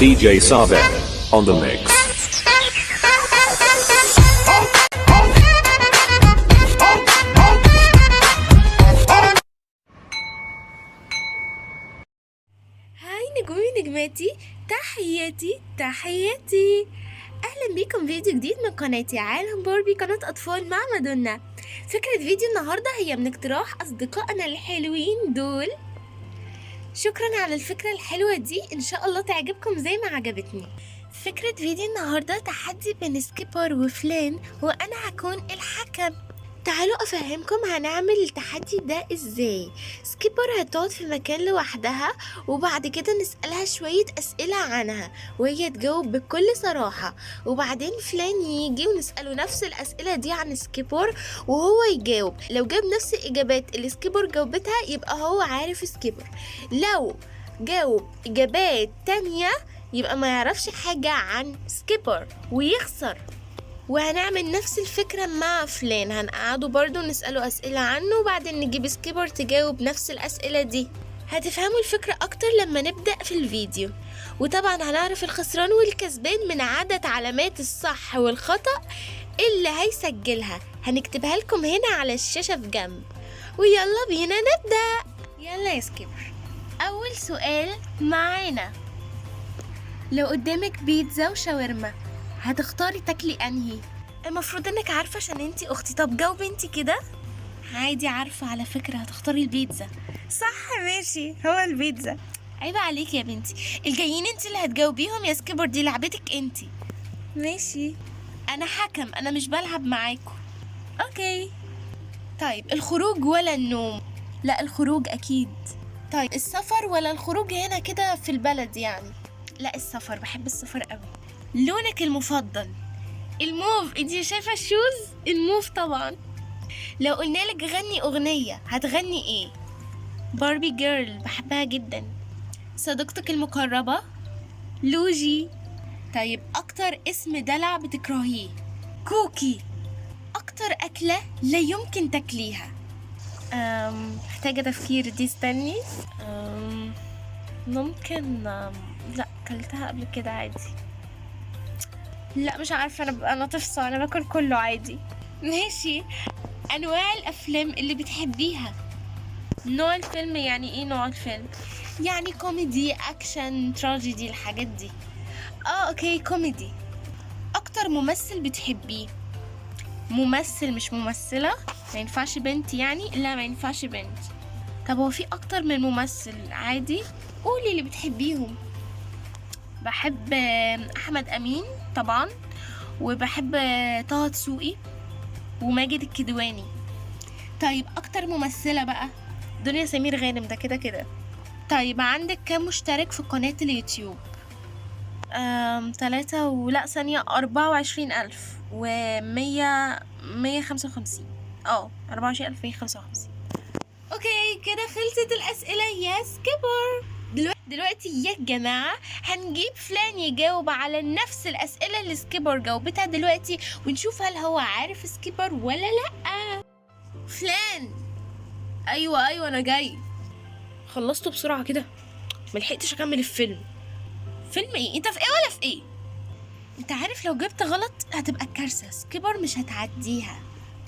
DJ Savek on the mix. هاي نجومي نجماتي، تحياتي اهلا بيكم فيديو جديد من قناتي عالم باربي، قناة اطفال مع مادونا. فكرة فيديو النهاردة هي من اقتراح اصدقائنا الحلوين دول. شكرا على الفكرة الحلوة دي، ان شاء الله تعجبكم زي ما عجبتني. فكرة فيديو النهاردة تحدي بين سكيبر وفلان، وانا هكون الحكم. تعالوا افهمكم هنعمل التحدي ده ازاي. سكيبر هتقعد في مكان لوحدها، وبعد كده نسألها شوية اسئلة عنها وهي تجاوب بكل صراحة، وبعدين فلان يجي ونسأله نفس الاسئلة دي عن سكيبر وهو يجاوب. لو جاب نفس الاجابات اللي سكيبر جاوبتها يبقى هو عارف سكيبر، لو جاوب اجابات تانية يبقى ما يعرفش حاجة عن سكيبر ويخسر. وهنعمل نفس الفكرة مع فلان، هنقعده برضو نسأله أسئلة عنه، وبعدين نجيب سكيبر تجاوب نفس الأسئلة دي. هتفهموا الفكرة أكتر لما نبدأ في الفيديو. وطبعا هنعرف الخسران والكسبان من عدد علامات الصح والخطأ اللي هيسجلها، هنكتبها لكم هنا على الشاشة في جنب. ويلا بينا نبدأ. يلا يا سكيبر، أول سؤال معانا، لو قدامك بيتزا وشاورما هتختاري تاكلي انهي؟ المفروض انك عارفه عشان انتي اختي. طب جاوبي انتي كده. عادي، عارفه على فكره هتختاري البيتزا. صح ماشي، هو البيتزا. عيب عليكي يا بنتي، الجايين انتي اللي هتجاوبيهم يا سكيبر، دي لعبتك انتي. ماشي، انا حكم، انا مش بلعب معاكم. اوكي. طيب الخروج ولا النوم؟ لا الخروج اكيد. طيب السفر ولا الخروج هنا كده في البلد يعني؟ لا السفر، بحب السفر قوي. لونك المفضل؟ الموف. انتي شايفه الشوز؟ الموف طبعا. لو قلنا لك غني اغنيه هتغني ايه؟ باربي جيرل، بحبها جدا. صديقتك المقربه؟ لوجي. طيب اكتر اسم دلع بتكرهيه؟ كوكي. اكتر اكله لا يمكن تاكليها؟ محتاجه تفكير دي، استني. ممكن لا كلتها قبل كده عادي. لا مش عارفه، انا طفصه، انا باكل كله عادي. ماشي. انواع الافلام اللي بتحبيها؟ نوع الفيلم يعني ايه نوع الفيلم؟ يعني كوميدي، اكشن، تراجيدي، الحاجات دي. اوكي كوميدي. اكتر ممثل بتحبيه؟ ممثل مش ممثله، ما ينفعش بنت يعني؟ لا ما ينفعش بنت. طب هو في اكتر من ممثل عادي، قولي اللي بتحبيهم. بحب احمد امين طبعا، وبحب طه دسوقي وماجد الكدواني. طيب اكتر ممثلة بقى؟ دنيا سمير غانم، ده كده كده. طيب عندك كام مشترك في قناة اليوتيوب؟ 24,000 155. 24,155. اوكي كده خلصت الاسئلة يا سكيبر. دلوقتي يا جماعة هنجيب فلان يجاوب على نفس الأسئلة اللي سكيبر جاوبتها دلوقتي، ونشوف هل هو عارف سكيبر ولا لأ. فلان. أيوة أنا جاي. خلصته بسرعة كده، ملحقتش أكمل الفيلم. فيلم إيه؟ أنت في إيه ولا في إيه؟ أنت عارف لو جبت غلط هتبقى كارثة، سكيبر مش هتعديها.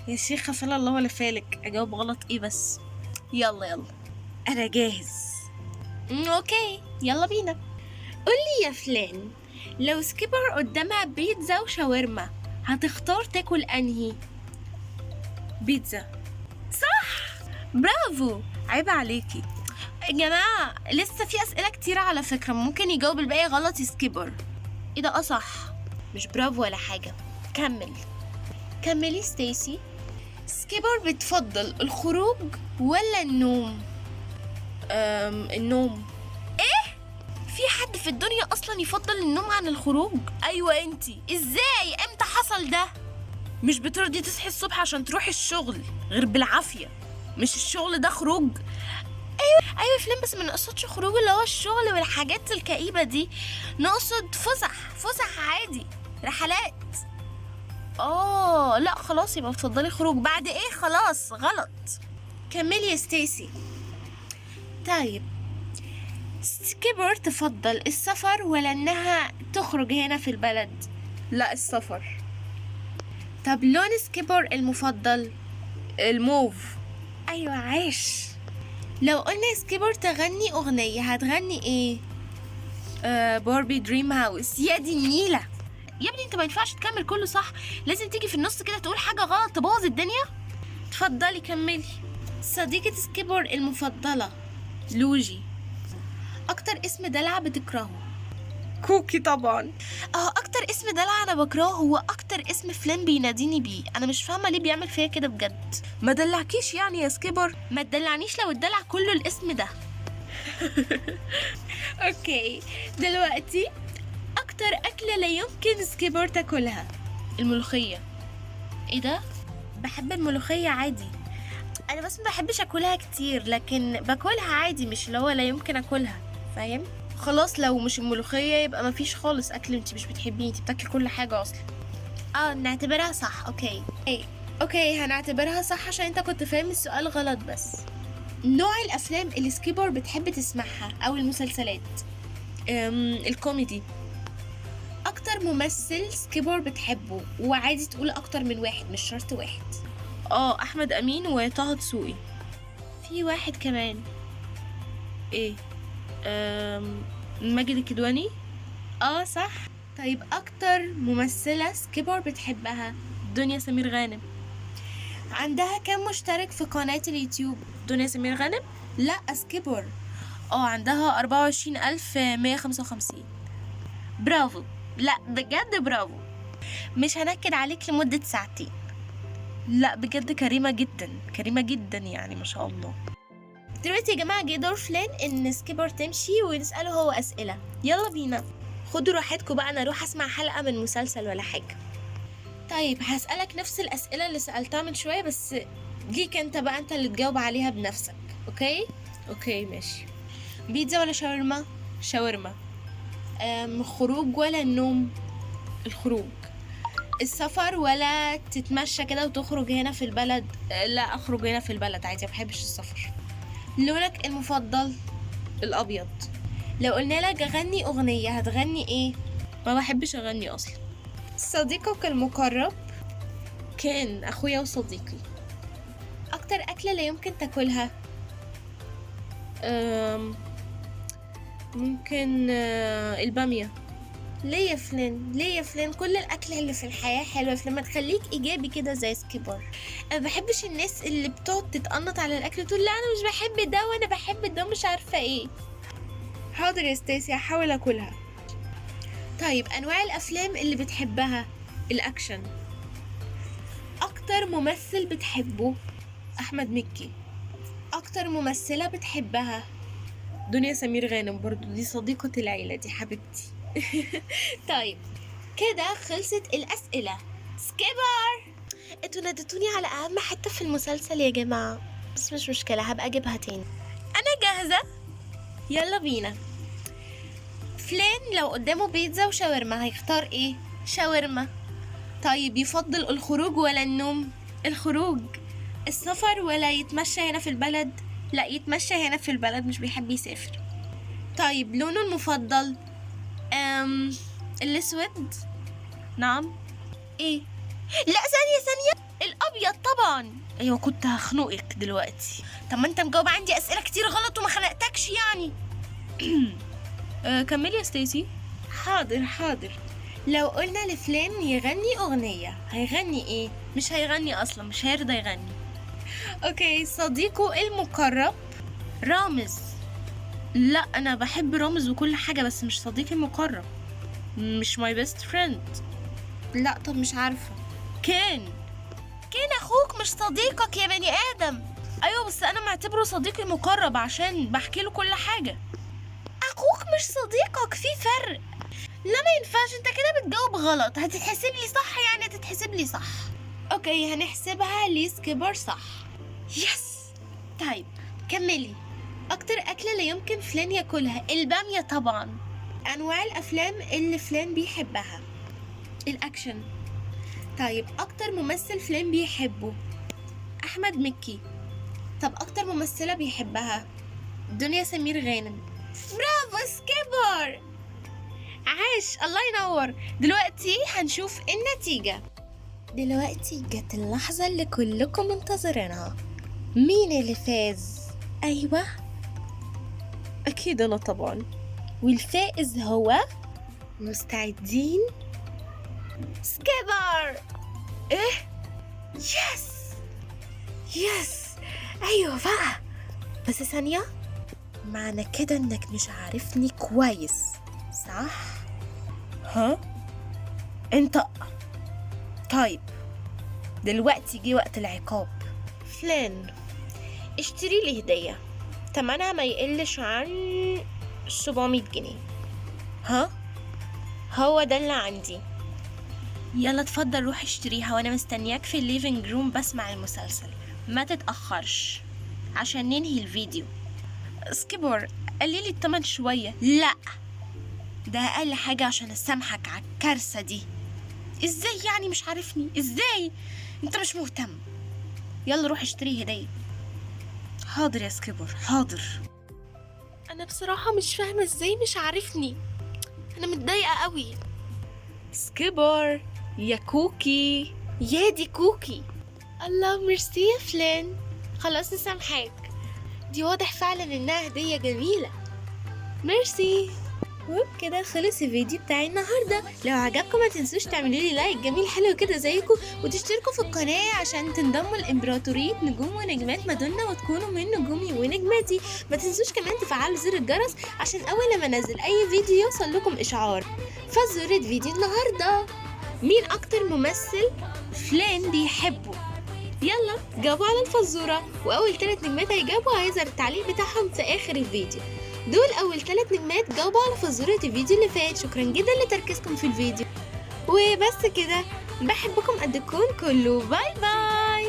يا شيخة فلا الله ولا فالك، أجاوب غلط إيه بس. يلا أنا جاهز. اوكي يلا بينا. قولي يا فلان، لو سكيبر قدامها بيتزا وشاورما هتختار تاكل انهي؟ بيتزا. صح، برافو، عيب عليكي. يا جماعة لسه في اسئلة كتيرة على فكرة، ممكن يجاوب الباقي غلط سكيبر. ايه ده؟ صح، مش برافو ولا حاجة. كملي ستيسي. سكيبر بتفضل الخروج ولا النوم؟ النوم. ايه؟ في حد في الدنيا اصلا يفضل النوم عن الخروج؟ ايوه انتي. ازاي؟ امتى حصل ده؟ مش بترضي تصحي الصبح عشان تروحي الشغل غير بالعافية؟ مش الشغل ده خروج؟ ايوه فلان، بس ما نقصدش خروج اللي هو الشغل والحاجات الكئيبة دي، نقصد فسح عادي، رحلات. لا خلاص، يبقى بتفضلي خروج. بعد ايه؟ خلاص غلط. كملي يا ستيسي. طيب سكيبر تفضل السفر ولا انها تخرج هنا في البلد؟ لا السفر. طب لون سكيبر المفضل؟ الموف. ايوه عاش. لو قلنا سكيبر تغني اغنية هتغني ايه؟ باربي دريم هاوس. يا دي النيلة يا ابني، انت ما ينفعش تكمل كله صح، لازم تيجي في النص كده تقول حاجة غلط تبوظ الدنيا. اتفضلي كملي. صديقة سكيبر المفضلة؟ لوجي. اكتر اسم دلع بتكرهه؟ كوكي طبعا. اكتر اسم دلع انا بكرهه هو اكتر اسم فلان بيناديني بيه، انا مش فاهمه ليه بيعمل فيا كده بجد. ما دلعكيش يعني يا سكيبر؟ ما تدلعنيش لو الدلع كله الاسم ده. اوكي دلوقتي اكتر اكله لا يمكن سكيبر تاكلها؟ الملوخيه. ايه ده؟ بحب الملوخيه عادي، انا بس ما بحبش اكلها كتير، لكن باكلها عادي، مش اللي هو لا يمكن اكلها، فاهم؟ خلاص لو مش الملوخيه يبقى ما فيش خالص اكل انت مش بتحبيه، انت بتاكلي كل حاجه اصلا. نعتبرها صح. اوكي هنعتبرها صح عشان انت كنت فاهم السؤال غلط. بس نوع الافلام اللي سكيبر بتحب تسمعها او المسلسلات؟ الكوميدي. اكتر ممثل سكيبر بتحبه؟ وعادي تقول اكتر من واحد مش شرط واحد. احمد امين وطه دسوقي. في واحد كمان. ايه؟ ماجد الكدواني. صح. طيب اكتر ممثلة سكيبر بتحبها؟ دنيا سمير غانم. عندها كم مشترك في قناة اليوتيوب؟ دنيا سمير غانم؟ لا سكيبر. عندها 24155. برافو، لا بجد برافو، مش هنكد عليك لمدة ساعتين. لا بجد كريمة جدا، كريمة جدا يعني، ما شاء الله. دلوقتي يا جماعة جه دور فلان ان سكيبر تمشي ونسأله هو اسئلة. يلا بينا، خدوا راحتكم بقى، انا اروح اسمع حلقة من مسلسل ولا حاجة. طيب هسألك نفس الاسئلة اللي سألتها من شوية، بس ليك انت بقى، انت اللي تجاوب عليها بنفسك. اوكي ماشي. بيتزا ولا شاورما؟ شاورما. خروج ولا النوم؟ الخروج. السفر ولا تتمشى كده وتخرج هنا في البلد؟ لا اخرج هنا في البلد عادي، ما بحبش السفر. لونك المفضل؟ الابيض. لو قلنا لك غني اغنية هتغني ايه؟ ما بحبش اغني اصلا. صديقك المقرب؟ كان اخويا وصديقي. اكتر اكلة لا يمكن تاكلها؟ ممكن البامية. ليه يا فلان كل الاكل اللي في الحياه حلوه، فلما تخليك ايجابي كده زي سكيبر. انا بحبش الناس اللي بتقعد تتقنط على الاكل وتقول لا انا مش بحب ده وانا بحب ده مش عارفه ايه. حاضر يا ستاسي هحاول اكلها. طيب انواع الافلام اللي بتحبها؟ الاكشن. اكتر ممثل بتحبه؟ احمد مكي. اكتر ممثله بتحبها؟ دنيا سمير غانم، برضو دي صديقه العيله دي حبيبتي. طيب كده خلصت الأسئلة. سكيبر انتوا نادتوني على أهم حتة في المسلسل يا جماعة، بس مش مشكلة هبقى أجيبها تاني. أنا جاهزة، يلا بينا. فلان لو قدامه بيتزا وشاورما هيختار ايه؟ شاورما. طيب يفضل الخروج ولا النوم؟ الخروج. السفر ولا يتمشى هنا في البلد؟ لا يتمشى هنا في البلد، مش بيحب يسافر. طيب لونه المفضل؟ الاسود. نعم. ايه؟ لا ثانية، الابيض طبعا. ايوه كنت هخنقك دلوقتي. طب ما انت مجاوب عندي اسئلة كتير غلط وما خنقتكش يعني. كملي يا ستيسي. حاضر. لو قلنا لفلان يغني اغنية هيغني ايه؟ مش هيغني اصلا، مش هيرضى يغني. اوكي صديقه المقرب؟ رامز. لا انا بحب رامز وكل حاجة بس مش صديقي المقرب، مش my best friend. لا طب مش عارفة. كان اخوك مش صديقك يا بني ادم. ايوه بس انا معتبره صديقي المقرب عشان بحكي له كل حاجة. اخوك مش صديقك، في فرق. لا ما ينفعش، انت كده بتجاوب غلط. هتتحسب لي صح يعني، هتتحسب لي صح. اوكي هنحسبها لي سكيبر صح. يس. طيب كملي. اكتر اكلة لا يمكن فلان ياكلها؟ البامية طبعا. انواع الافلام اللي فلان بيحبها؟ الاكشن. طيب اكتر ممثل فلان بيحبه؟ احمد مكي. طب اكتر ممثلة بيحبها؟ دنيا سمير غانم. برافو سكيبر، عاش، الله ينور. دلوقتي هنشوف النتيجة. دلوقتي جت اللحظة اللي كلكم منتظرينها. مين اللي فاز؟ أيوة، أكيد أنا طبعا. والفائز هو، مستعدين؟ سكيبر. إيه؟ يس، أيوة بقى. بس ثانية، معنى كده إنك مش عارفني كويس، صح؟ ها؟ انت طيب، دلوقتي جه وقت العقاب. فلان، اشتري لي هدية تمنها ما يقلش عن 700 جنيه. ها؟ هو ده اللي عندي. يلا اتفضل روح اشتريها، وانا مستنياك في الليفينج روم بسمع المسلسل. ما تتأخرش عشان ننهي الفيديو. سكيبر، قللي التمن شوية. لا، ده اقل حاجة عشان اسامحك على الكارثة دي. ازاي يعني مش عارفني؟ ازاي انت مش مهتم؟ يلا روح اشتري هدية. حاضر يا سكيبر، حاضر. انا بصراحة مش فاهمة ازاي مش عارفني، انا متضايقة قوي. سكيبر يا كوكي، يا دي كوكي. الله، ميرسي يا فلان، خلاص نسامحك، دي واضح فعلا انها هدية جميلة. ميرسي. وبكده خلص الفيديو بتاعي النهاردة. لو عجبكم ما تنسوش تعملوا لي لايك جميل حلو كده زيكم، وتشتركوا في القناة عشان تنضموا لإمبراطورية نجوم ونجمات مادونا وتكونوا من نجومي ونجماتي. ما تنسوش كمان تفعلوا زر الجرس عشان أول لما انزل أي فيديو يوصل لكم إشعار. فزورة فيديو النهاردة، مين أكتر ممثل فلان بيحبه؟ يلا جاوبوا على الفزورة، وأول 3 نجمات هيجاوبوا هيظهر التعليق بتاعهم في آخر الفيديو. دول أول 3 نجمات جاوبوا على فزورة الفيديو اللي فات. شكرا جدا لتركيزكم في الفيديو، وبس كده، بحبكم قد الكون كله. باي باي.